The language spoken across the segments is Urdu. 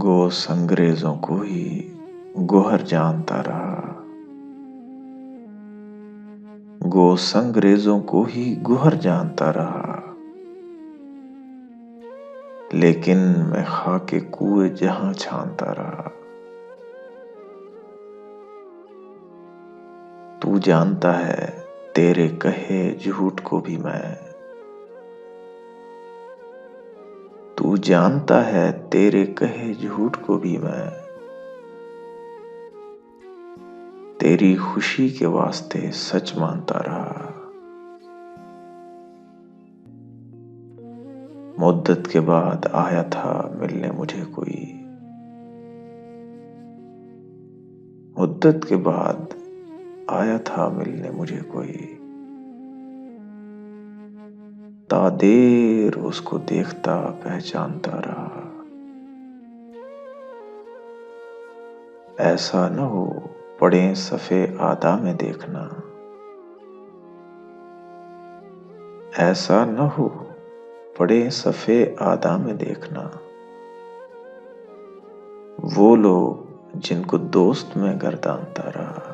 گو سنگریزوں کو ہی گوہر جانتا رہا، گو سنگریزوں کو ہی گوہر جانتا رہا، لیکن میں خاک کوئے جہاں چھانتا رہا۔ تو جانتا ہے تیرے کہے جھوٹ کو بھی میں، تو جانتا ہے تیرے کہے جھوٹ کو بھی میں، تیری خوشی کے واسطے سچ مانتا رہا۔ مدت کے بعد آیا تھا ملنے مجھے کوئی، مدت کے بعد آیا تھا ملنے مجھے کوئی، تا دیر اس کو دیکھتا پہچانتا رہا۔ ایسا نہ ہو پڑھیں صفحے اعداء میں دیکھنا، ایسا نہ ہو پڑھیں صفحے اعداء میں دیکھنا، وہ لوگ جن کو دوست میں گردانتا رہا۔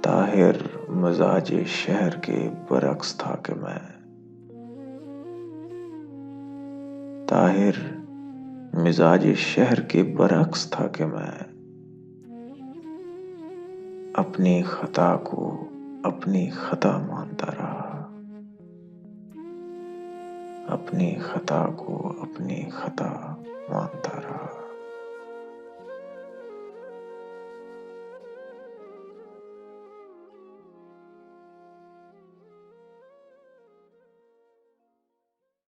طاہر مزاج شہر کے برعکس تھا کہ میں، طاہر مزاج شہر کے برعکس تھا کہ میں، اپنی خطا کو اپنی خطا مانتا رہا، اپنی خطا کو اپنی خطا مانتا رہا۔